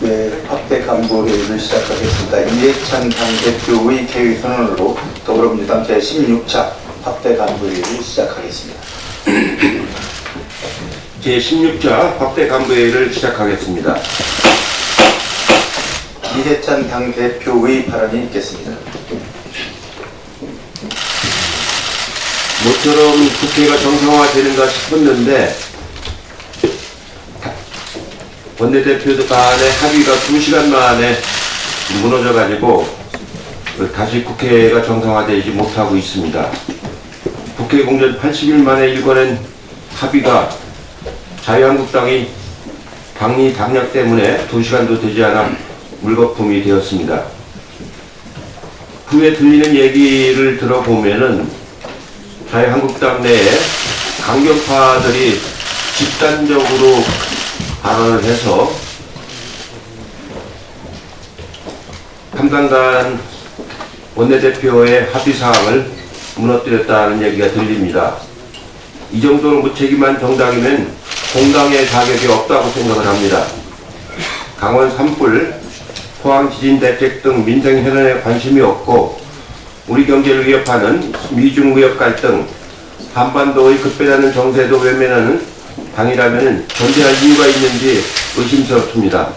네, 확대 간부회의를 시작하겠습니다. 이해찬 당대표의 개의 선언으로 더불어민주당 제16차 확대 간부회의를 시작하겠습니다. 제16차 확대 간부회의를 시작하겠습니다. 이해찬 당대표의 발언이 있겠습니다. 모처럼 국회가 정상화되는가 싶었는데 원내대표들 간의 합의가 2시간 만에 무너져가지고 다시 국회가 정상화되지 못하고 있습니다. 국회 공전 80일 만에 일궈낸 합의가 자유한국당이 방리 당략 때문에 2시간도 되지 않아 물거품이 되었습니다. 후에 들리는 얘기를 들어보면은 자유한국당 내에 강경파들이 집단적으로 발언을 해서 담당단 원내대표의 합의사항을 무너뜨렸다는 얘기가 들립니다. 이 정도로 무책임한 정당이면 공당의 자격이 없다고 생각을 합니다. 강원 산불, 포항 지진 대책 등 민생 현안에 관심이 없고 우리 경제를 위협하는 미중 무역 갈등, 한반도의 급변하는 정세도 외면하는 당이라면 존재할 이유가 있는지 의심스럽습니다.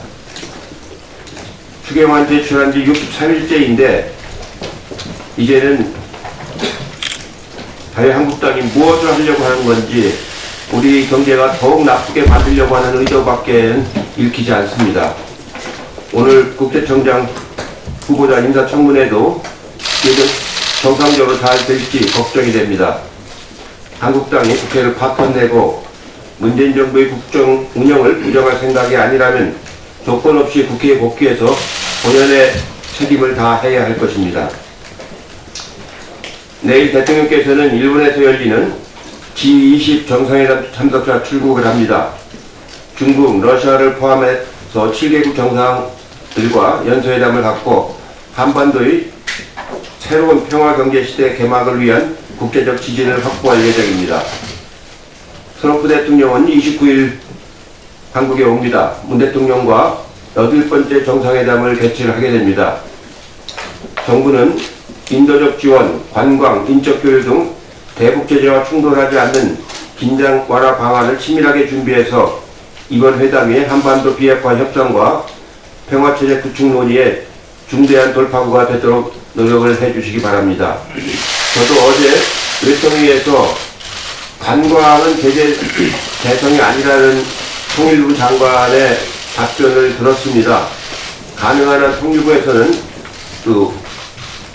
추경안 제출한 지 63일째인데 이제는 자유한국당이 무엇을 하려고 하는 건지 우리 경제가 더욱 나쁘게 만들려고 하는 의도밖에 읽히지 않습니다. 오늘 국세청장 후보자 인사청문회도 정상적으로 잘 될지 걱정이 됩니다. 한국당이 국회를 파탄내고 문재인 정부의 국정 운영을 부정할 생각이 아니라면 조건 없이 국회에 복귀해서 본연의 책임을 다해야 할 것입니다. 내일 대통령께서는 일본에서 열리는 G20 정상회담 참석자 출국을 합니다. 중국, 러시아를 포함해서 7개국 정상들과 연설회담을 갖고 한반도의 새로운 평화경제시대 개막을 위한 국제적 지지를 확보할 예정입니다. 트럼프 대통령은 29일 한국에 옵니다. 문 대통령과 8번째 정상회담을 개최를 하게 됩니다. 정부는 인도적 지원, 관광, 인적 교류 등 대북 제재와 충돌하지 않는 긴장 완화 방안을 치밀하게 준비해서 이번 회담이 한반도 비핵화 협상과 평화체제 구축 논의에 중대한 돌파구가 되도록 노력을 해주시기 바랍니다. 저도 어제 외통위에서 관광은 제재 대상이 아니라는 통일부 장관의 답변을 들었습니다. 가능한 한 통일부에서는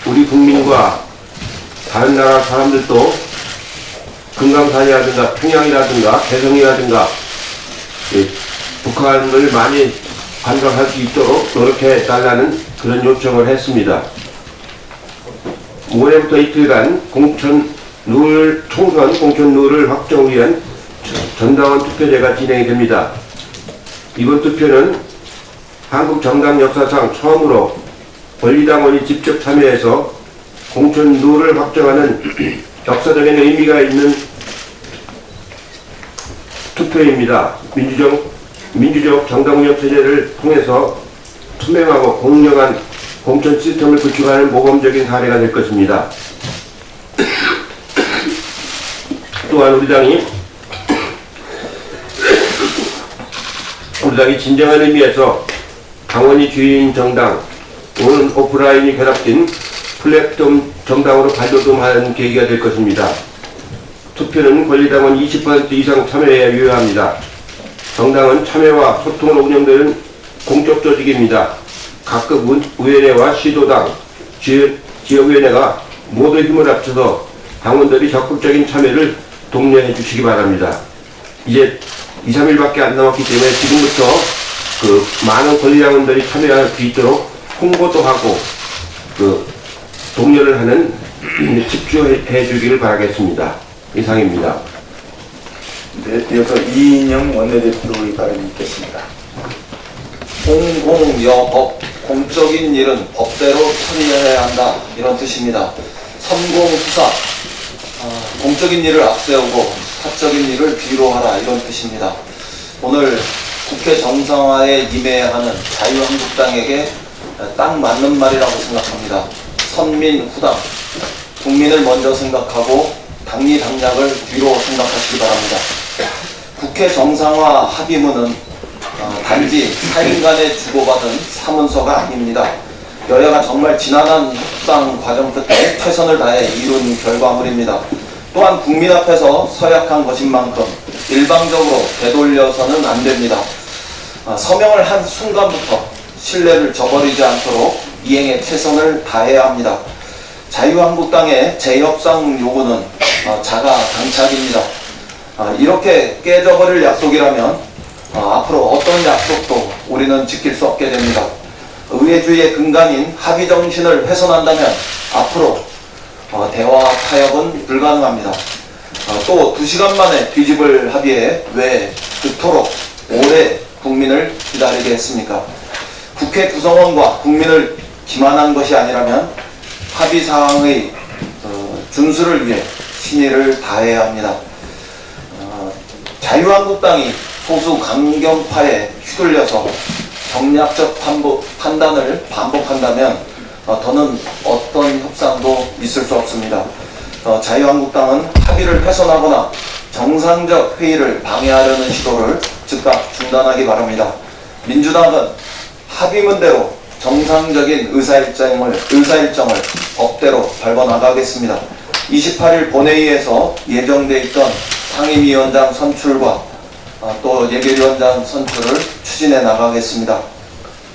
우리 국민과 다른 나라 사람들도 금강산이라든가 평양이라든가 개성이라든가 북한을 많이 관광할 수 있도록 노력해 달라는 그런 요청을 했습니다. 올해부터 이틀간 총선 공천 룰을 확정을 위한 전당원 투표제가 진행이 됩니다. 이번 투표는 한국 정당 역사상 처음으로 권리당원이 직접 참여해서 공천 룰을 확정하는 역사적인 의미가 있는 투표입니다. 민주적 정당 운영 체제를 통해서 투명하고 공정한 공천 시스템을 구축하는 모범적인 사례가 될 것입니다. 또한 우리 당이 진정한 의미에서 당원이 주인 정당, 온 오프라인이 결합된 플랫폼 정당으로 발돋움하는 계기가 될 것입니다. 투표는 권리당원 20% 이상 참여해야 유효합니다. 정당은 참여와 소통으로 운영되는 공적 조직입니다. 각급 의원회와 시도당, 지역위원회가 모두 힘을 합쳐서 당원들이 적극적인 참여를 독려해 주시기 바랍니다. 이제 2, 3일밖에 안 남았기 때문에 지금부터 많은 권리당원들이 참여할 수 있도록 홍보도 하고 독려를 하는 집중해 주기를 바라겠습니다. 이상입니다. 네, 이어서 이인영 원내대표의 발언이 있겠습니다. 공공여법, 공적인 일은 법대로 처리해야 한다, 이런 뜻입니다. 선공수사, 공적인 일을 앞세우고 사적인 일을 뒤로 하라, 이런 뜻입니다. 오늘 국회 정상화에 임해야 하는 자유한국당에게 딱 맞는 말이라고 생각합니다. 선민후당, 국민을 먼저 생각하고 당리당략을 뒤로 생각하시기 바랍니다. 국회 정상화 합의문은 단지 사인 간에 주고받은 사문서가 아닙니다. 여야가 정말 지난한 협상 과정 끝에 최선을 다해 이룬 결과물입니다. 또한 국민 앞에서 서약한 것인 만큼 일방적으로 되돌려서는 안 됩니다. 서명을 한 순간부터 신뢰를 저버리지 않도록 이행에 최선을 다해야 합니다. 자유한국당의 재협상 요구는 자가당착입니다. 이렇게 깨져버릴 약속이라면 앞으로 어떤 약속도 우리는 지킬 수 없게 됩니다. 의회주의의 근간인 합의 정신을 훼손한다면 앞으로 대화 타협은 불가능합니다. 또 2시간 만에 뒤집을 합의에 왜 그토록 오래 국민을 기다리게 했습니까? 국회 구성원과 국민을 기만한 것이 아니라면 합의 사항의 준수를 위해 신의를 다해야 합니다. 자유한국당이 소수 강경파에 휘둘려서 경략적 판단을 반복한다면 더는 어떤 협상도 있을 수 없습니다. 자유한국당은 합의를 훼손하거나 정상적 회의를 방해하려는 시도를 즉각 중단하기 바랍니다. 민주당은 합의문대로 정상적인 의사일정을 법대로 밟아나가겠습니다. 28일 본회의에서 예정돼 있던 상임위원장 선출과 또 예결위원장 선출을 추진해 나가겠습니다.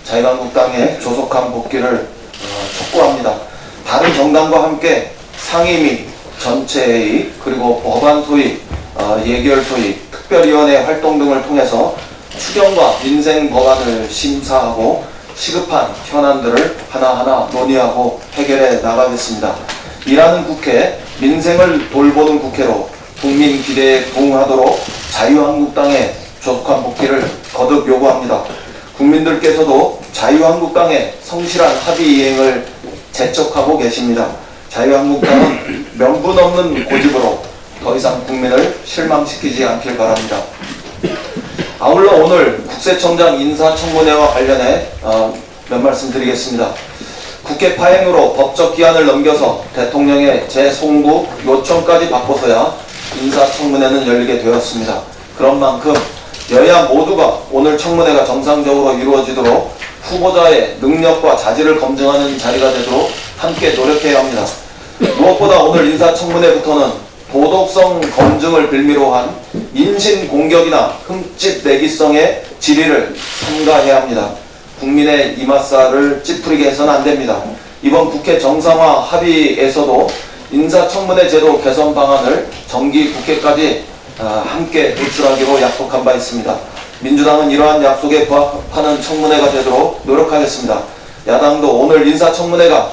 자유한국당의 조속한 복귀를 촉구합니다. 다른 정당과 함께 상임위, 전체회의, 그리고 법안 소위, 예결 소위, 특별위원회 활동 등을 통해서 추경과 민생 법안을 심사하고 시급한 현안들을 하나하나 논의하고 해결해 나가겠습니다. 일하는 국회, 민생을 돌보는 국회로 국민 기대에 부응하도록 자유한국당의 조속한 복귀를 거듭 요구합니다. 국민들께서도 자유한국당의 성실한 합의 이행을 재촉하고 계십니다. 자유한국당은 명분 없는 고집으로 더 이상 국민을 실망시키지 않길 바랍니다. 아울러 오늘 국세청장 인사청문회와 관련해 몇 말씀 드리겠습니다. 국회 파행으로 법적 기한을 넘겨서 대통령의 재송구 요청까지 받고서야 인사청문회는 열리게 되었습니다. 그런 만큼 여야 모두가 오늘 청문회가 정상적으로 이루어지도록 후보자의 능력과 자질을 검증하는 자리가 되도록 함께 노력해야 합니다. 무엇보다 오늘 인사청문회부터는 도덕성 검증을 빌미로 한 인신공격이나 흠집내기성의 질의를 삼가해야 합니다. 국민의 이맛살을 찌푸리게 해서는 안 됩니다. 이번 국회 정상화 합의에서도 인사청문회 제도 개선 방안을 정기 국회까지 함께 도출하기로 약속한 바 있습니다. 민주당은 이러한 약속에 부합하는 청문회가 되도록 노력하겠습니다. 야당도 오늘 인사청문회가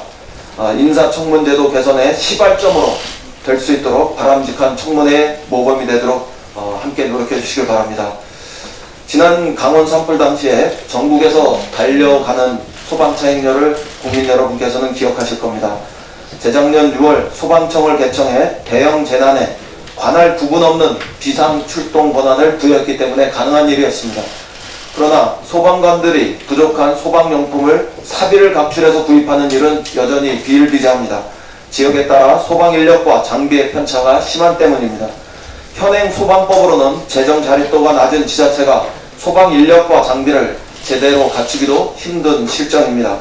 인사청문제도 개선의 시발점으로 될 수 있도록 바람직한 청문회의 모범이 되도록 함께 노력해 주시길 바랍니다. 지난 강원 산불 당시에 전국에서 달려가는 소방차 행렬을 국민 여러분께서는 기억하실 겁니다. 재작년 6월 소방청을 개청해 대형 재난에 관할 구분 없는 비상 출동 권한을 부여했기 때문에 가능한 일이었습니다. 그러나 소방관들이 부족한 소방용품을 사비를 각출해서 구입하는 일은 여전히 비일비재합니다. 지역에 따라 소방 인력과 장비의 편차가 심한 때문입니다. 현행 소방법으로는 재정 자립도가 낮은 지자체가 소방 인력과 장비를 제대로 갖추기도 힘든 실정입니다.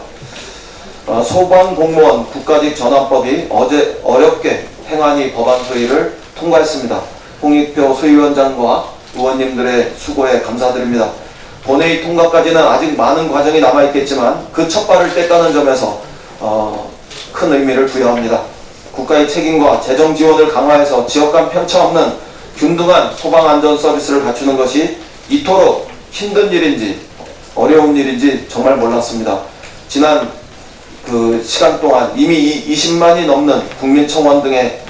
소방공무원 국가직 전환법이 어제 어렵게 행안위 법안 소위를 통과했습니다. 홍익표 소위원장과 의원님들의 수고에 감사드립니다. 본회의 통과까지는 아직 많은 과정이 남아있겠지만 그 첫 발을 뗐다는 점에서 큰 의미를 부여합니다. 국가의 책임과 재정 지원을 강화해서 지역 간 편차 없는 균등한 소방안전 서비스를 갖추는 것이 이토록 힘든 일인지 어려운 일인지 정말 몰랐습니다. 지난 그 시간 동안 이미 20만이 넘는 국민청원 등의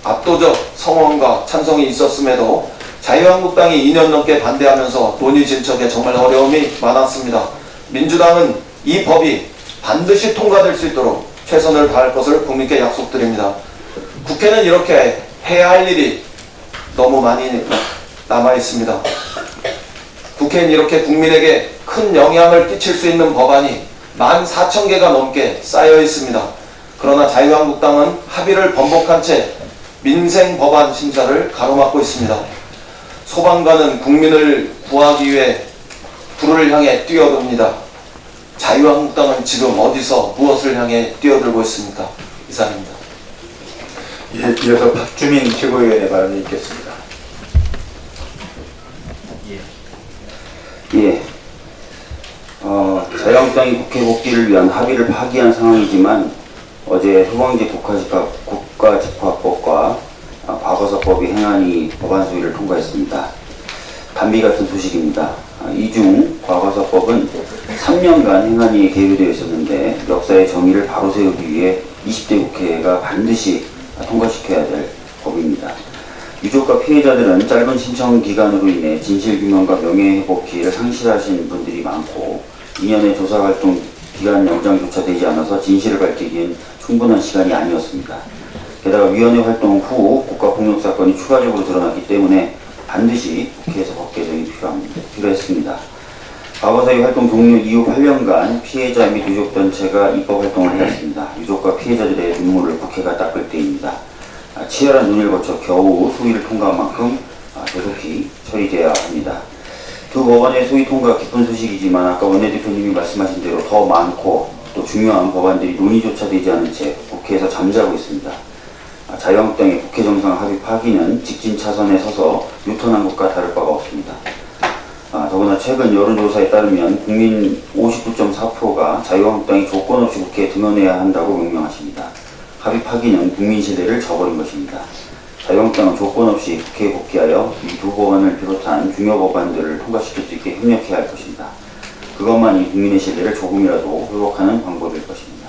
압도적 성원과 찬성이 있었음에도 자유한국당이 2년 넘게 반대하면서 논의 진척에 정말 어려움이 많았습니다. 민주당은 이 법이 반드시 통과될 수 있도록 최선을 다할 것을 국민께 약속드립니다. 국회는 이렇게 해야 할 일이 너무 많이 남아 있습니다. 국회는 이렇게 국민에게 큰 영향을 끼칠 수 있는 법안이 14,000개가 넘게 쌓여 있습니다. 그러나 자유한국당은 합의를 번복한 채 민생 법안 심사를 가로막고 있습니다. 소방관은 국민을 구하기 위해 불을 향해 뛰어듭니다. 자유한국당은 지금 어디서 무엇을 향해 뛰어들고 있습니까? 이상입니다. 예, 이어서 박주민 최고위원의 발언이 있겠습니다. 예. 자유한국당이 국회 복귀를 위한 합의를 파기한 상황이지만 어제 소방제 국가집화법과 과거사법이 행안위 법안 소위를 통과했습니다. 단비 같은 소식입니다. 이 중 과거사법은 3년간 행안위에 계류되어 있었는데 역사의 정의를 바로 세우기 위해 20대 국회가 반드시 통과시켜야 될 법입니다. 유족과 피해자들은 짧은 신청 기간으로 인해 진실규명과 명예회복 기회를 상실하신 분들이 많고 2년의 조사활동 기간 연장조차 되지 않아서 진실을 밝히기엔 충분한 시간이 아니었습니다. 게다가 위원회 활동 후 국가폭력사건이 추가적으로 드러났기 때문에 반드시 국회에서 법 개정이 필요했습니다. 과거사의 활동 종료 이후 8년간 피해자 및 유족단체가 입법활동을 해왔습니다. 유족과 피해자들의 눈물을 국회가 닦을 때입니다. 치열한 논의를 거쳐 겨우 소위를 통과한 만큼 조속히 처리되어야 합니다. 두 법안의 소위 통과 기쁜 소식이지만 아까 원내대표님이 말씀하신 대로 더 많고 또 중요한 법안들이 논의조차 되지 않은 채 국회에서 잠자고 있습니다. 자유한국당의 국회 정상 합의 파기는 직진 차선에 서서 유턴한 것과 다를 바가 없습니다. 더구나 최근 여론조사에 따르면 국민 59.4%가 자유한국당이 조건 없이 국회에 등원해야 한다고 명명하십니다. 합의 파기는 국민 신뢰를 저버린 것입니다. 자유한국당은 조건 없이 국회에 복귀하여 이 두 법안을 비롯한 중요 법안들을 통과시킬 수 있게 협력해야 할 것입니다. 그것만이 국민의 신뢰를 조금이라도 회복하는 방법일 것입니다.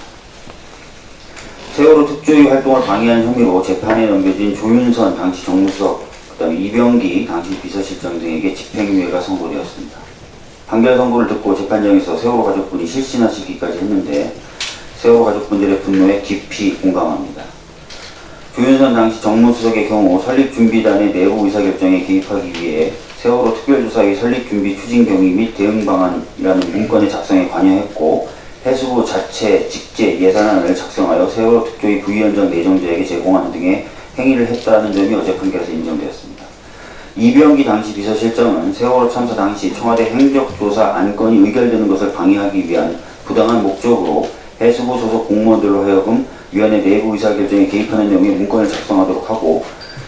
세월호 특조위 활동을 방해한 혐의로 재판에 넘겨진 조윤선 당시 정무수석, 그다음에 이병기 당시 비서실장 등에게 집행유예가 선고되었습니다. 판결 선고를 듣고 재판장에서 세월호 가족분이 실신하시기까지 했는데 세월호 가족분들의 분노에 깊이 공감합니다. 조윤선 당시 정무수석의 경우 설립준비단의 내부 의사결정에 개입하기 위해 세월호 특별조사의 설립준비 추진 경위 및 대응방안이라는 문건의 작성에 관여했고 해수부 자체 직제 예산안을 작성하여 세월호 특조위 부위원장 내정자에게 제공하는 등의 행위를 했다는 점이 어제 판결에서 인정되었습니다. 이병기 당시 비서실장은 세월호 참사 당시 청와대 행적조사 안건이 의결되는 것을 방해하기 위한 부당한 목적으로 해수부 소속 공무원들로 하여금 위원회 내부 의사결정에 개입하는 내용의 문건을 작성하도록 하고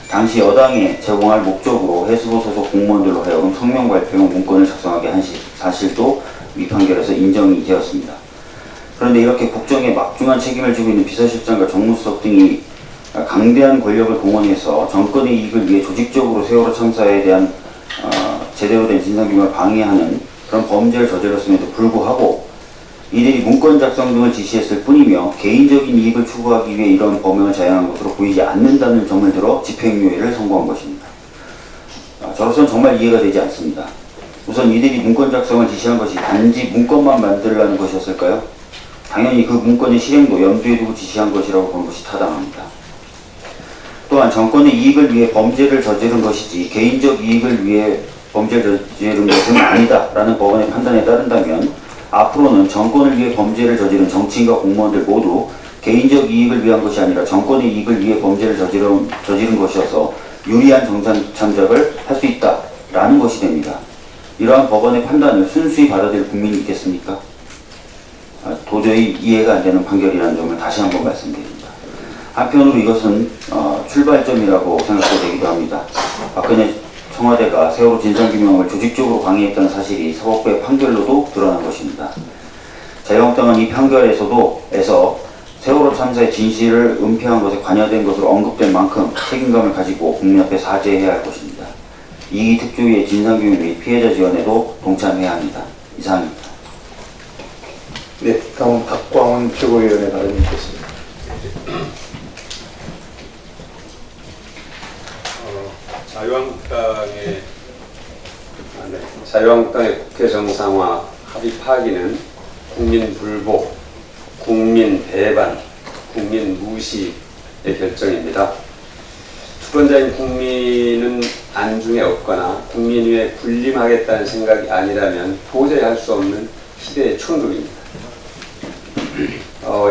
당시 여당에 제공할 목적으로 해수부 소속 공무원들로 하여금 성명 발표용 문건을 작성하게 한 사실도 이 판결에서 인정이 되었습니다. 그런데 이렇게 국정에 막중한 책임을 지고 있는 비서실장과 정무수석 등이 강대한 권력을 동원해서 정권의 이익을 위해 조직적으로 세월호 참사에 대한 제대로 된 진상규명을 방해하는 그런 범죄를 저질렀음에도 불구하고 이들이 문건 작성 등을 지시했을 뿐이며 개인적인 이익을 추구하기 위해 이런 범행을 자행한 것으로 보이지 않는다는 점을 들어 집행유예를 선고한 것입니다. 저로서는 정말 이해가 되지 않습니다. 우선 이들이 문건 작성을 지시한 것이 단지 문건만 만들라는 것이었을까요? 당연히 그 문건의 실행도 염두에 두고 지시한 것이라고 보는 것이 타당합니다. 또한 정권의 이익을 위해 범죄를 저지른 것이지 개인적 이익을 위해 범죄를 저지른 것은 아니다라는 법원의 판단에 따른다면 앞으로는 정권을 위해 범죄를 저지른 정치인과 공무원들 모두 개인적 이익을 위한 것이 아니라 정권의 이익을 위해 범죄를 저지른 것이어서 유리한 정상 참작을 할 수 있다라는 것이 됩니다. 이러한 법원의 판단을 순수히 받아들일 국민이 있겠습니까? 도저히 이해가 안 되는 판결이라는 점을 다시 한번 말씀드립니다. 한편으로 이것은 출발점이라고 생각되기도 합니다. 박근혜 청와대가 세월호 진상규명을 조직적으로 방해했다는 사실이 사법부의 판결로도 드러난 것입니다. 자유한국당은 이 판결에서 세월호 참사의 진실을 은폐한 것에 관여된 것으로 언급된 만큼 책임감을 가지고 국민 앞에 사죄해야 할 것입니다. 이 특조위의 진상규명 및 피해자 지원에도 동참해야 합니다. 이상입니다. 네, 다음 박광훈 최고위원의 발언이 있겠습니다. 자유한국당의 국회 정상화 합의 파기는 국민 불복, 국민 배반, 국민 무시의 결정입니다. 주권자인 국민은 안중에 없거나 국민 위에 군림하겠다는 생각이 아니라면 도저히 할 수 없는 시대의 충돌입니다.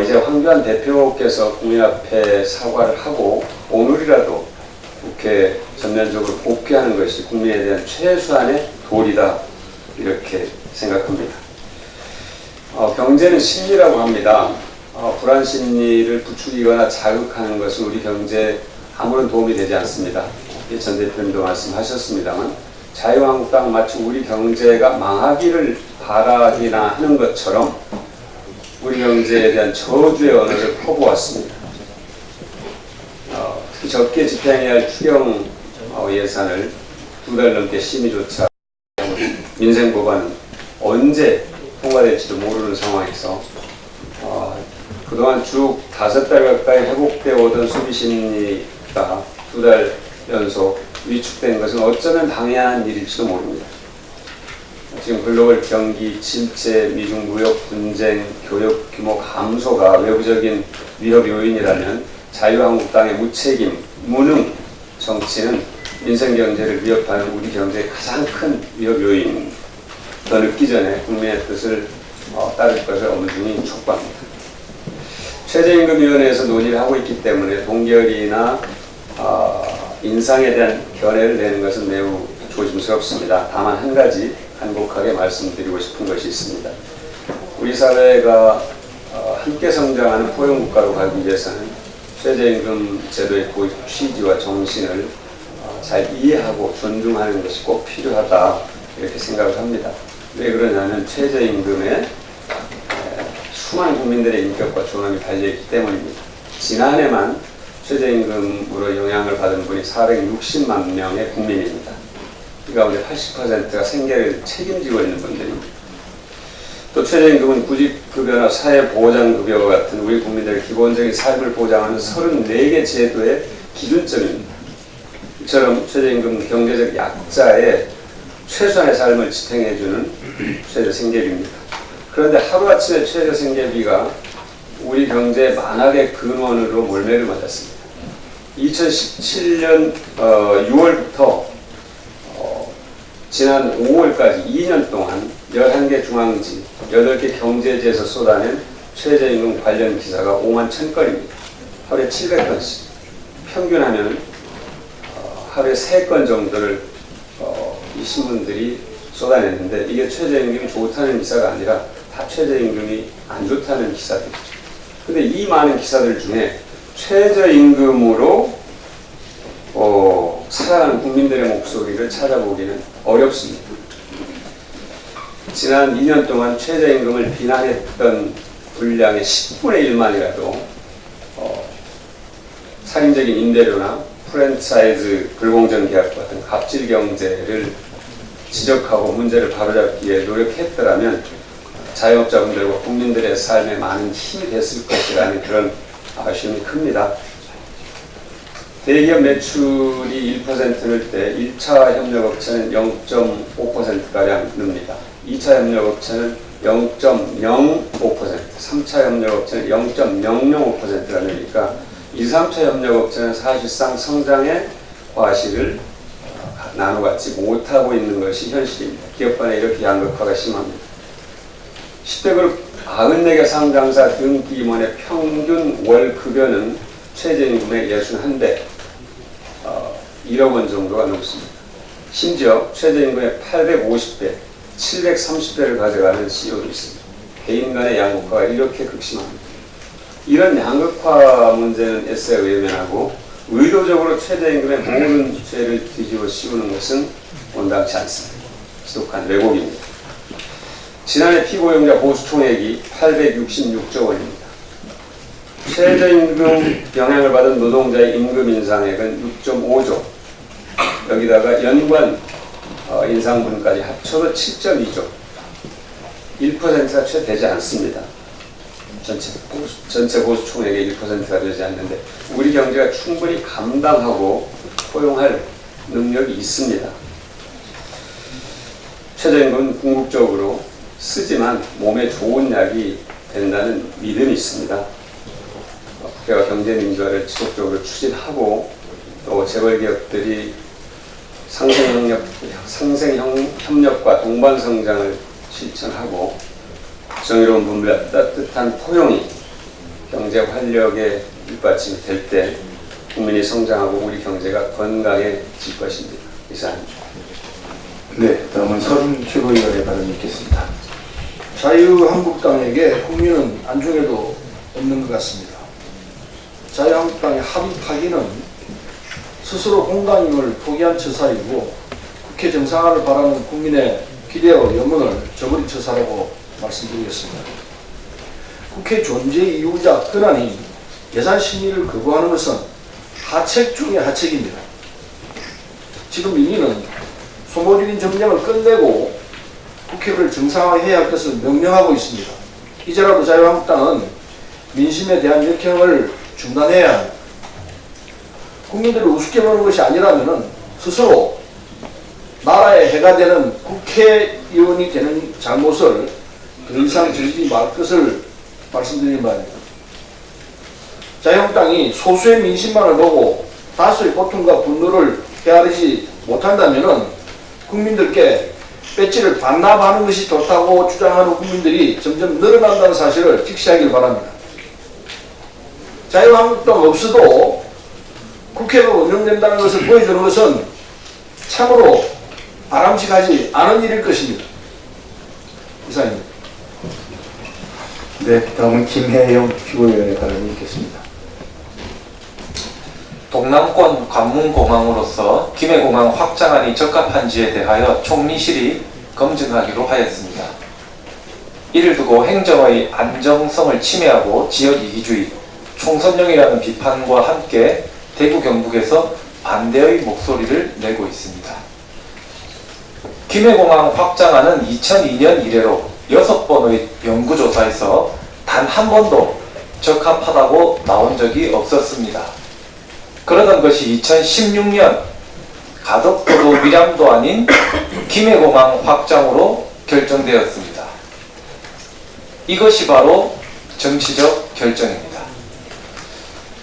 이제 황교안 대표께서 국민 앞에 사과를 하고 오늘이라도 국회 전면적으로 복귀하는 것이 국민에 대한 최소한의 도리다, 이렇게 생각합니다. 경제는 심리라고 합니다. 불안 심리를 부추기거나 자극하는 것은 우리 경제에 아무런 도움이 되지 않습니다. 전 대표님도 말씀하셨습니다만 자유한국당 마치 우리 경제가 망하기를 바라기나 하는 것처럼 우리 경제에 대한 저주의 언어를 퍼부었습니다. 특히 적게 집행해야 할 추경 예산을 2달 넘게 심의조차 민생법안은 언제 통과될지도 모르는 상황에서 그동안 쭉 5달 가까이 회복되어 오던 소비심리가 2달 연속 위축된 것은 어쩌면 당연한 일일지도 모릅니다. 지금 글로벌 경기 침체, 미중 무역 분쟁, 교역 규모 감소가 외부적인 위협 요인이라면 자유한국당의 무책임, 무능 정치는 민생 경제를 위협하는 우리 경제의 가장 큰 위협 요인. 더 늦기 전에 국민의 뜻을 따를 것을 엄중히 촉구합니다. 최저임금위원회에서 논의를 하고 있기 때문에 동결이나 인상에 대한 견해를 내는 것은 매우 조심스럽습니다. 다만 한 가지 간곡하게 말씀드리고 싶은 것이 있습니다. 우리 사회가 함께 성장하는 포용국가로 가기 위해서는 최저임금 제도의 취지와 정신을 잘 이해하고 존중하는 것이 꼭 필요하다, 이렇게 생각을 합니다. 왜 그러냐면 최저임금에 수많은 국민들의 인격과 존엄이 달려있기 때문입니다. 지난해만 최저임금으로 영향을 받은 분이 460만 명의 국민입니다. 이 가운데 80%가 생계를 책임지고 있는 분들입니다. 또 최저임금은 구직급여나 사회보장급여와 같은 우리 국민들의 기본적인 삶을 보장하는 34개 제도의 기준점입니다. 이처럼 최저임금 경제적 약자의 최소한의 삶을 지탱해주는 최저생계비입니다. 그런데 하루아침에 최저생계비가 우리 경제의 만악의 근원으로 몰매를 맞았습니다. 2017년 6월부터 지난 5월까지 2년 동안 11개 중앙지, 8개 경제지에서 쏟아낸 최저임금 관련 기사가 5만 1000건입니다. 하루에 700건씩. 평균하면 하루에 3건 정도를 이 신문들이 쏟아냈는데, 이게 최저임금이 좋다는 기사가 아니라 다 최저임금이 안 좋다는 기사들이죠. 근데 이 많은 기사들 중에 최저임금으로 살아가는 국민들의 목소리를 찾아보기는 어렵습니다. 지난 2년 동안 최저임금을 비난했던 분량의 10분의 1만이라도 살인적인 임대료나 프랜차이즈 불공정 계약 같은 갑질 경제를 지적하고 문제를 바로잡기 위해 노력했더라면 자영업자분들과 국민들의 삶에 많은 힘이 됐을 것이라는 그런 아쉬움이 큽니다. 대기업 매출이 1% 늘 때 1차 협력업체는 0.5%가량 늡니다. 2차 협력업체는 0.05%, 3차 협력업체는 0.005%가 되니까 2, 3차 협력업체는 사실상 성장의 과실을 나눠받지 못하고 있는 것이 현실입니다. 기업 간에 이렇게 양극화가 심합니다. 10대 그룹 94개 상장사 등기임원의 평균 월 급여는 최저임금의 61배, 1억 원 정도가 넘습니다. 심지어 최저임금의 850배, 730배를 가져가는 CEO도 있습니다. 개인 간의 양극화가 이렇게 극심합니다. 이런 양극화 문제는 애써 외면하고 의도적으로 최저임금의 모든 죄를 뒤집어 씌우는 것은 온당치 않습니다. 지독한 왜곡입니다. 지난해 피고용자 보수 총액이 866조 원입니다. 최저임금 영향을 받은 노동자의 임금 인상액은 6.5조, 여기다가 연관 인상분까지 합쳐도 7.2조, 1%가 채 되지 않습니다. 전체 보수 총액의 1%가 되지 않는데 우리 경제가 충분히 감당하고 포용할 능력이 있습니다. 최저임금은 궁극적으로 쓰지만 몸에 좋은 약이 된다는 믿음이 있습니다. 국회와 경제민주화를 지속적으로 추진하고 또 재벌기업들이 상생협력과 동반성장을 실천하고 정의로운 분배, 따뜻한 포용이 경제 활력의 밑받침이 될 때 국민이 성장하고 우리 경제가 건강해질 것입니다. 이상입니다. 네, 다음은 서른 최고위원의 발언이 있겠습니다. 자유한국당에게 국민은 안중에도 없는 것 같습니다. 자유한국당의 합의파기는 스스로 공당임을 포기한 처사이고 국회 정상화를 바라는 국민의 기대와 염원을 저버린 처사라고 말씀드리겠습니다. 국회 존재 이유자 권한이 예산 심의를 거부하는 것은 하책 중의 하책입니다. 지금 민의는 소모적인 정쟁을 끝내고 국회를 정상화해야 할 것을 명령하고 있습니다. 이제라도 자유한국당은 민심에 대한 역행을 중단해야 합니다. 국민들을 우습게 보는 것이 아니라면 스스로 나라에 해가 되는 국회의원이 되는 잘못을 더 이상 저지르지 말 것을 말씀드린 바입니다. 자유한국당이 소수의 민심만을 보고 다수의 고통과 분노를 헤아리지 못한다면 국민들께 배지를 반납하는 것이 좋다고 주장하는 국민들이 점점 늘어난다는 사실을 직시하길 바랍니다. 자유한국당 없어도 국회가 운영된다는 것을 보여주는 것은 참으로 바람직하지 않은 일일 것입니다. 이상입니다. 네, 다음은 김혜영 최고위원의 발언이 있겠습니다. 동남권 관문공항으로서 김해공항 확장안이 적합한지에 대하여 총리실이 검증하기로 하였습니다. 이를 두고 행정의 안정성을 침해하고 지역 이기주의, 총선령이라는 비판과 함께 대구 경북에서 반대의 목소리를 내고 있습니다. 김해공항 확장안은 2002년 이래로 6번의 연구조사에서 단 한 번도 적합하다고 나온 적이 없었습니다. 그러던 것이 2016년 가덕도도 밀양도 아닌 김해공항 확장으로 결정되었습니다. 이것이 바로 정치적 결정입니다.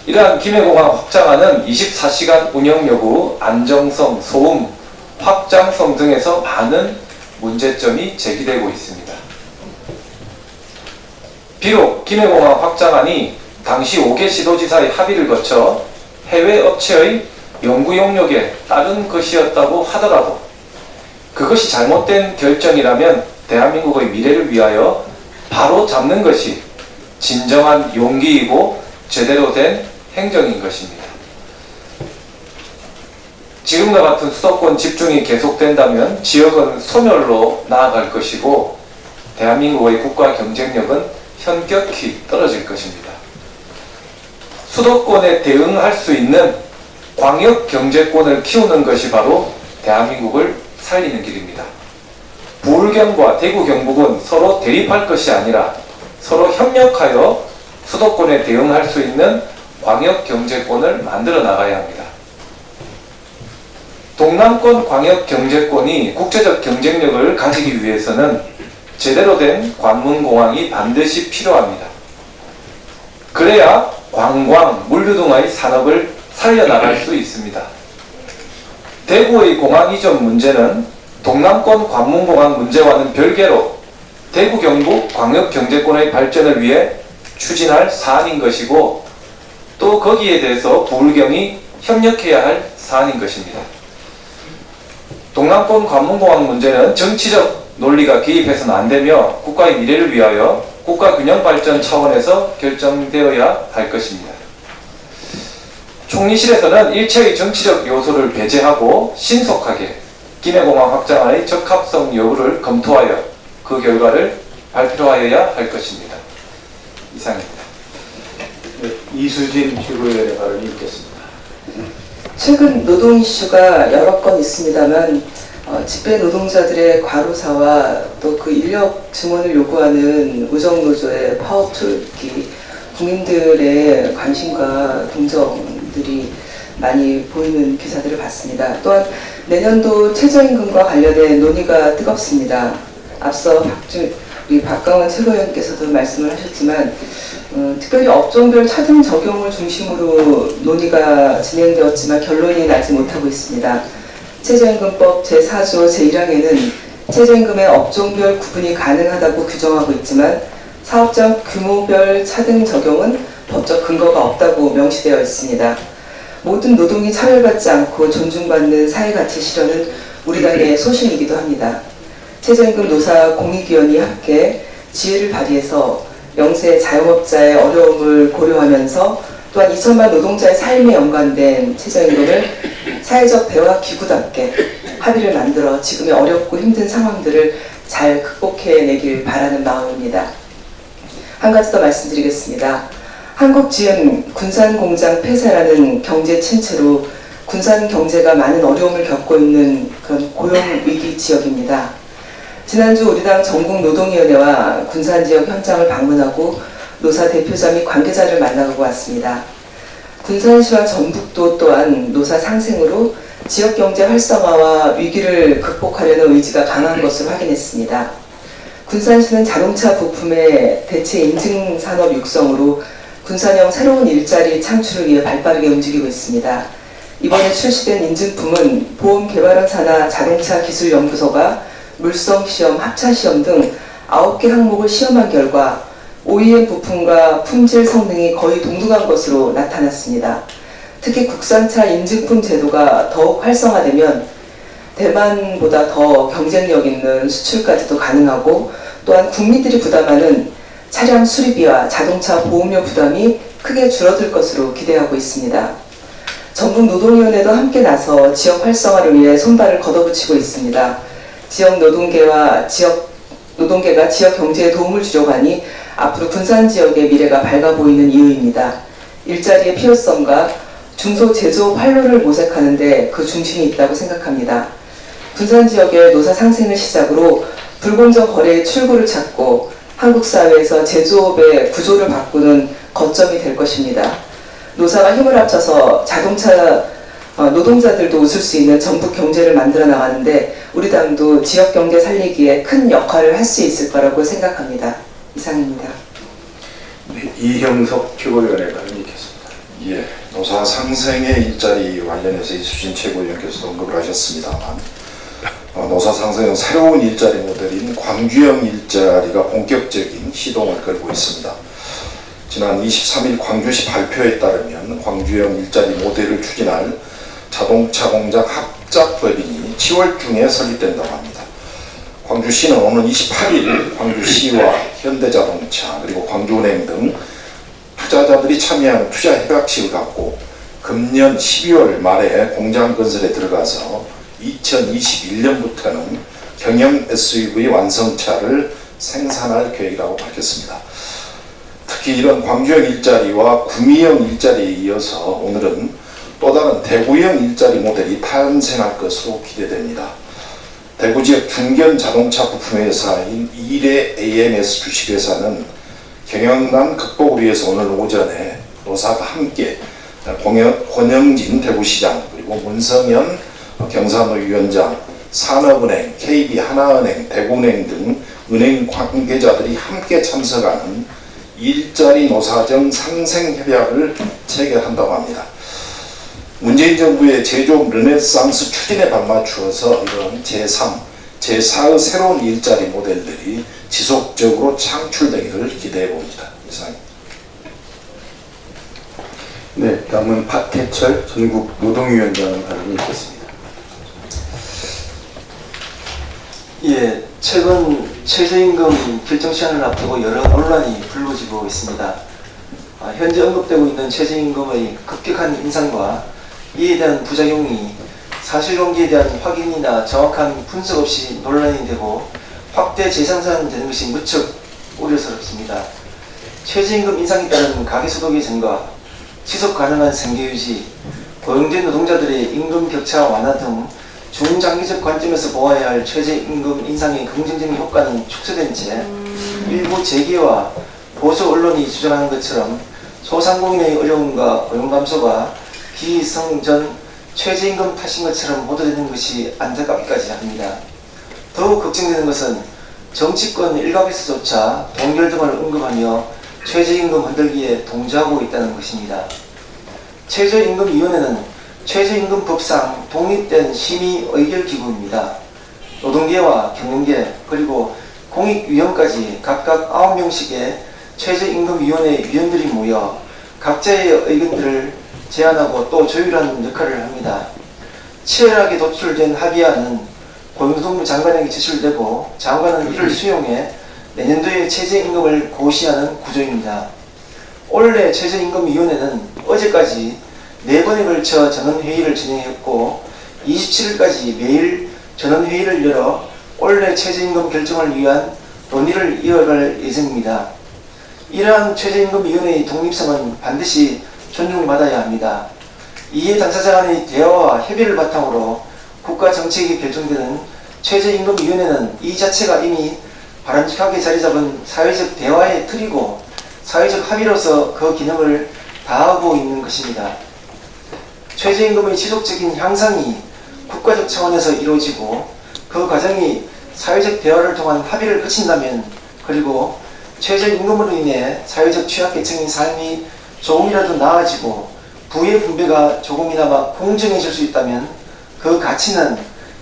이러한 김해공항 확장안은 24시간 운영 여부, 안정성, 소음, 확장성 등에서 많은 문제점이 제기되고 있습니다. 비록 김해공항 확장안이 당시 5개 시도지사의 합의를 거쳐 해외 업체의 연구 용역에 따른 것이었다고 하더라도 그것이 잘못된 결정이라면 대한민국의 미래를 위하여 바로 잡는 것이 진정한 용기이고 제대로 된 행정인 것입니다. 지금과 같은 수도권 집중이 계속된다면 지역은 소멸로 나아갈 것이고 대한민국의 국가 경쟁력은 현격히 떨어질 것입니다. 수도권에 대응할 수 있는 광역 경제권을 키우는 것이 바로 대한민국을 살리는 길입니다. 부울경과 대구 경북은 서로 대립할 것이 아니라 서로 협력하여 수도권에 대응할 수 있는 광역 경제권을 만들어 나가야 합니다. 동남권 광역 경제권이 국제적 경쟁력을 가지기 위해서는 제대로 된 관문공항이 반드시 필요합니다. 그래야 관광, 물류 등의 산업을 살려나갈 수 있습니다. 대구의 공항 이전 문제는 동남권 관문공항 문제와는 별개로 대구 경북 광역경제권의 발전을 위해 추진할 사안인 것이고 또 거기에 대해서 부울경이 협력해야 할 사안인 것입니다. 동남권 관문공항 문제는 정치적 논리가 개입해서는 안 되며 국가의 미래를 위하여 국가균형발전 차원에서 결정되어야 할 것입니다. 총리실에서는 일체의 정치적 요소를 배제하고 신속하게 김해공항 확장안의 적합성 여부를 검토하여 그 결과를 발표하여야 할 것입니다. 이상입니다. 네, 이수진 최고위원의 발언이 있겠습니다. 최근 노동 이슈가 여러 건 있습니다만 집배 노동자들의 과로사와 또 그 인력 증원을 요구하는 우정노조의 파업 투기, 국민들의 관심과 동정들이 많이 보이는 기사들을 봤습니다. 또한 내년도 최저임금과 관련된 논의가 뜨겁습니다. 앞서 우리 박강원 최고위원께서도 말씀을 하셨지만 특별히 업종별 차등 적용을 중심으로 논의가 진행되었지만 결론이 나지 못하고 있습니다. 최저임금법 제4조 제1항에는 최저임금의 업종별 구분이 가능하다고 규정하고 있지만 사업장 규모별 차등 적용은 법적 근거가 없다고 명시되어 있습니다. 모든 노동이 차별받지 않고 존중받는 사회가치 실현은 우리 당의 소신이기도 합니다. 최저임금 노사 공익위원이 함께 지혜를 발휘해서 영세 자영업자의 어려움을 고려하면서 또한 2천만 노동자의 삶에 연관된 최저임금을 사회적 대화 기구답게 합의를 만들어 지금의 어렵고 힘든 상황들을 잘 극복해내길 바라는 마음입니다. 한 가지 더 말씀드리겠습니다. 한국지은 군산공장 폐쇄라는 경제 침체로 군산 경제가 많은 어려움을 겪고 있는 그런 고용위기 지역입니다. 지난주 우리 당 전국노동위원회와 군산지역 현장을 방문하고 노사 대표자 및 관계자를 만나고 왔습니다. 군산시와 전북도 또한 노사 상생으로 지역경제 활성화와 위기를 극복하려는 의지가 강한 것을 확인했습니다. 군산시는 자동차 부품의 대체 인증 산업 육성으로 군산형 새로운 일자리 창출을 위해 발빠르게 움직이고 있습니다. 이번에 출시된 인증품은 보험개발원 산하 자동차 기술연구소가 물성시험, 합차시험 등 9개 항목을 시험한 결과 OEM 부품과 품질 성능이 거의 동등한 것으로 나타났습니다. 특히 국산차 인증품 제도가 더욱 활성화되면 대만보다 더 경쟁력 있는 수출까지도 가능하고 또한 국민들이 부담하는 차량 수리비와 자동차 보험료 부담이 크게 줄어들 것으로 기대하고 있습니다. 전국노동위원회도 함께 나서 지역 활성화를 위해 손발을 걷어붙이고 있습니다. 지역 노동계가 지역 경제에 도움을 주려고 하니 앞으로 군산 지역의 미래가 밝아 보이는 이유입니다. 일자리의 필요성과 중소제조업 활로를 모색하는 데 그 중심이 있다고 생각합니다. 군산 지역의 노사 상생을 시작으로 불공정 거래의 출구를 찾고 한국 사회에서 제조업의 구조를 바꾸는 거점이 될 것입니다. 노사가 힘을 합쳐서 자동차 노동자들도 웃을 수 있는 전북 경제를 만들어 나가는데 우리 당도 지역 경제 살리기에 큰 역할을 할 수 있을 거라고 생각합니다. 이상입니다. 네, 이형석 최고위원의 발언이 있겠습니다. 예, 노사 상생의 일자리 관련해서 이수진 최고위원께서도 언급을 하셨습니다만 노사 상생은 새로운 일자리 모델인 광주형 일자리가 본격적인 시동을 걸고 있습니다. 지난 23일 광주시 발표에 따르면 광주형 일자리 모델을 추진할 자동차 공장 합작법인이 10월 중에 설립된다고 합니다. 광주시는 오늘 28일 광주시와 현대자동차 그리고 광주은행 등 투자자들이 참여하는 투자협약식을 갖고 금년 12월 말에 공장 건설에 들어가서 2021년부터는 경영 SUV 완성차를 생산할 계획이라고 밝혔습니다. 특히 이런 광주형 일자리와 구미형 일자리에 이어서 오늘은 또 다른 대구형 일자리 모델이 탄생할 것으로 기대됩니다. 대구 지역 중견 자동차 부품회사인 이래 AMS 주식회사는 경영난 극복을 위해서 오늘 오전에 노사가 함께 권영진 대구시장 그리고 문성현 경산호 위원장, 산업은행, KB 하나은행, 대구은행 등 은행 관계자들이 함께 참석하는 일자리 노사정 상생협약을 체결한다고 합니다. 문재인 정부의 제조업 르네상스 추진에 발맞추어서 이런 제3, 제4의 새로운 일자리 모델들이 지속적으로 창출되기를 기대해 봅니다. 이상입니다. 네, 다음은 박태철 전국 노동위원장 발언이 있겠습니다. 예, 최근 최저임금 결정 시한을 앞두고 여러 논란이 불거지고 있습니다. 현재 언급되고 있는 최저임금의 급격한 인상과 이에 대한 부작용이 사실관계에 대한 확인이나 정확한 분석 없이 논란이 되고 확대 재생산되는 것이 무척 우려스럽습니다. 최저임금 인상에 따른 가계소득의 증가, 지속가능한 생계유지, 고용된 노동자들의 임금 격차 완화 등 중장기적 관점에서 보아야 할 최저임금 인상의 긍정적인 효과는 축소된 채 일부 재계와 보수 언론이 주장하는 것처럼 소상공인의 어려움과 고용 감소가 기성전 최저임금 탓인 것처럼 보도되는 것이 안타깝기까지 합니다. 더욱 걱정되는 것은 정치권 일각에서조차 동결 등을 언급하며 최저임금 흔들기에 동조하고 있다는 것입니다. 최저임금위원회는 최저임금법상 독립된 심의 의결기구입니다. 노동계와 경영계 그리고 공익위원까지 각각 9명씩의 최저임금위원회 위원들이 모여 각자의 의견들을 제안하고 또 조율하는 역할을 합니다. 치열하게 도출된 합의안은 고용노동부 장관에게 제출되고 장관은 이를 수용해 내년도의 최저임금을 고시하는 구조입니다. 올해 최저임금위원회는 어제까지 4번에 걸쳐 전원회의를 진행했고 27일까지 매일 전원회의를 열어 올해 최저임금 결정을 위한 논의를 이어갈 예정입니다. 이러한 최저임금위원회의 독립성은 반드시 존중받아야 합니다. 이해 당사자 간의 대화와 협의를 바탕으로 국가정책이 결정되는 최저임금위원회는 이 자체가 이미 바람직하게 자리잡은 사회적 대화의 틀이고 사회적 합의로서 그 기능을 다하고 있는 것입니다. 최저임금의 지속적인 향상이 국가적 차원에서 이루어지고 그 과정이 사회적 대화를 통한 합의를 거친다면 그리고 최저임금으로 인해 사회적 취약계층의 삶이 조금이라도 나아지고 부의 분배가 조금이나마 공정해질 수 있다면 그 가치는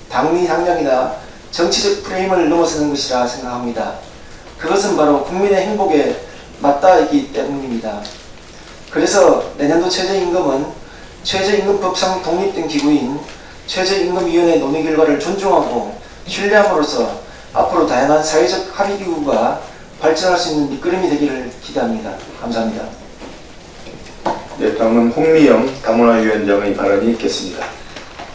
당리 당략이나 정치적 프레임을 넘어서는 것이라 생각합니다. 그것은 바로 국민의 행복에 맞닿아있기 때문입니다. 그래서 내년도 최저임금은 최저임금법상 독립된 기구인 최저임금위원회 논의 결과를 존중하고 신뢰함으로써 앞으로 다양한 사회적 합의기구가 발전할 수 있는 밑거름이 되기를 기대합니다. 감사합니다. 네, 다음은 홍미영 다문화위원장의 발언이 있겠습니다.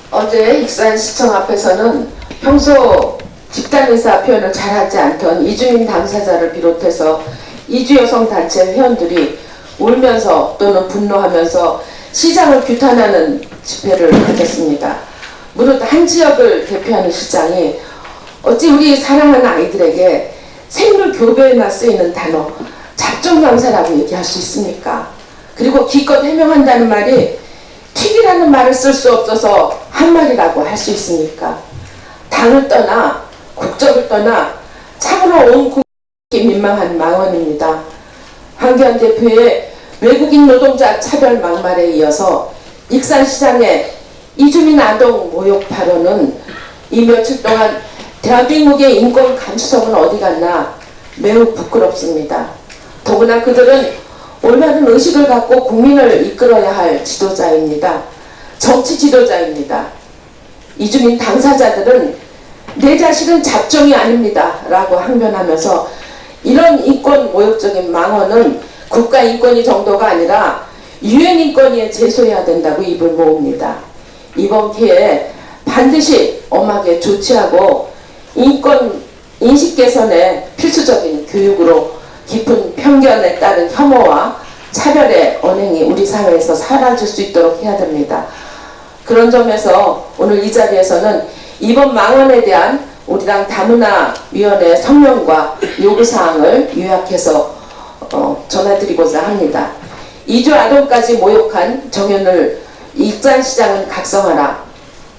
어제 익산시청 앞에서는 평소 집단의사 표현을 잘하지 않던 이주민 당사자를 비롯해서 이주여성단체 회원들이 울면서 또는 분노하면서 시장을 규탄하는 집회를 가졌습니다. 무릇 한 지역을 대표하는 시장이 어찌 우리 사랑하는 아이들에게 생물 교배에만 쓰이는 단어 잡종강사라고 얘기할 수 있습니까? 그리고 기껏 해명한다는 말이 튀기라는 말을 쓸 수 없어서 한 말이라고 할 수 있습니까? 당을 떠나 국적을 떠나 참으로 온 국민이 민망한 망언입니다. 황교안 대표의 외국인 노동자 차별 막말에 이어서 익산시장의 이주민 아동 모욕 발언은 이 며칠 동안 대한민국의 인권 감수성은 어디 갔나 매우 부끄럽습니다. 더구나 그들은 올바른 의식을 갖고 국민을 이끌어야 할 지도자입니다. 정치 지도자입니다. 이주민 당사자들은 내 자식은 잡종이 아닙니다 라고 항변하면서 이런 인권 모욕적인 망언은 국가인권위 정도가 아니라 유엔인권위에 제소해야 된다고 입을 모읍니다. 이번 기회에 반드시 엄하게 조치하고 인권 인식 개선에 필수적인 교육으로 깊은 편견에 따른 혐오와 차별의 언행이 우리 사회에서 사라질 수 있도록 해야 됩니다. 그런 점에서 오늘 이 자리에서는 이번 망언에 대한 우리 당 다문화위원회 성명과 요구사항을 요약해서 전해드리고자 합니다. 이주 아동까지 모욕한 정연을 익산시장은 각성하라.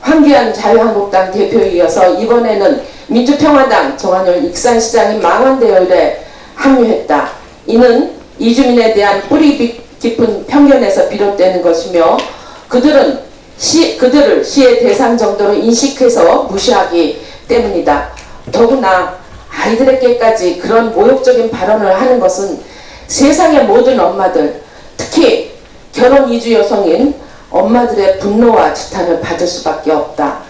황교안 자유한국당 대표에 이어서 이번에는 민주평화당 정한열 익산시장이 망언대열에 합류했다. 이는 이주민에 대한 뿌리 깊은 편견에서 비롯되는 것이며 그들을 시의 대상 정도로 인식해서 무시하기 때문이다. 더구나 아이들에게까지 그런 모욕적인 발언을 하는 것은 세상의 모든 엄마들, 특히 결혼 이주 여성인 엄마들의 분노와 지탄을 받을 수밖에 없다.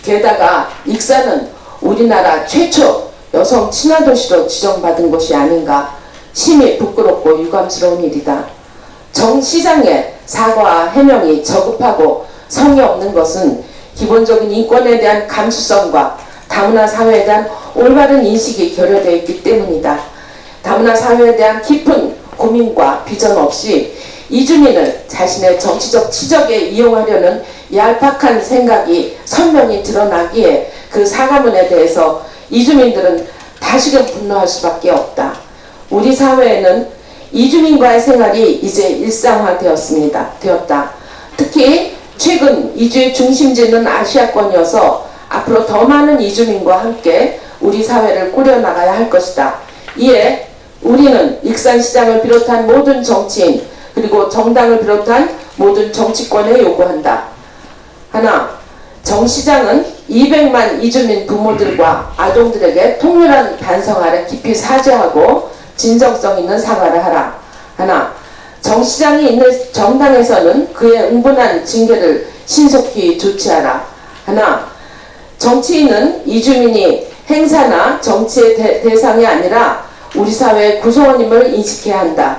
게다가 익산은 우리나라 최초 여성 친화도시로 지정받은 곳이 아닌가 심히 부끄럽고 유감스러운 일이다. 정 시장의 사과와 해명이 저급하고 성의 없는 것은 기본적인 인권에 대한 감수성과 다문화 사회에 대한 올바른 인식이 결여되어 있기 때문이다. 다문화 사회에 대한 깊은 고민과 비전 없이 이주민을 자신의 정치적 치적에 이용하려는 얄팍한 생각이 선명히 드러나기에 그 사과문에 대해서 이주민들은 다시금 분노할 수밖에 없다. 우리 사회에는 이주민과의 생활이 이제 일상화되었다. 특히 최근 이주의 중심지는 아시아권이어서 앞으로 더 많은 이주민과 함께 우리 사회를 꾸려나가야 할 것이다. 이에 우리는 익산시장을 비롯한 모든 정치인 그리고 정당을 비롯한 모든 정치권에 요구한다. 하나, 정 시장은 200만 이주민 부모들과 아동들에게 통렬한 반성 아래 깊이 사죄하고 진정성 있는 사과를 하라. 하나, 정 시장이 있는 정당에서는 그의 응분한 징계를 신속히 조치하라. 하나, 정치인은 이주민이 행사나 정치의 대상이 아니라 우리 사회의 구성원임을 인식해야 한다.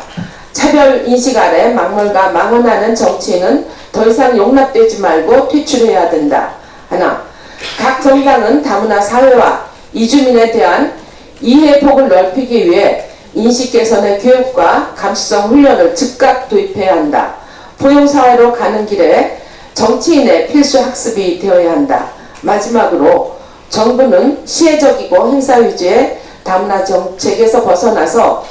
차별 인식 아래 막말과 망언하는 정치인은 더 이상 용납되지 말고 퇴출해야 된다. 하나, 각 정당은 다문화 사회와 이주민에 대한 이해 폭을 넓히기 위해 인식 개선의 교육과 감수성 훈련을 즉각 도입해야 한다. 포용사회로 가는 길에 정치인의 필수 학습이 되어야 한다. 마지막으로 정부는 시혜적이고 행사 위주의 다문화 정책에서 벗어나서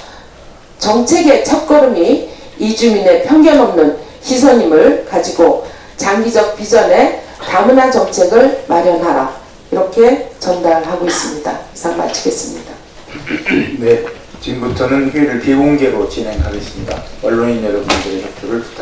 정책의 첫걸음이 이주민의 편견 없는 시선임을 가지고 장기적 비전의 다문화 정책을 마련하라. 이렇게 전달하고 있습니다. 이상 마치겠습니다. 네, 지금부터는 회의를 비공개로 진행하겠습니다. 언론인 여러분들의 협조를 부탁드립니다.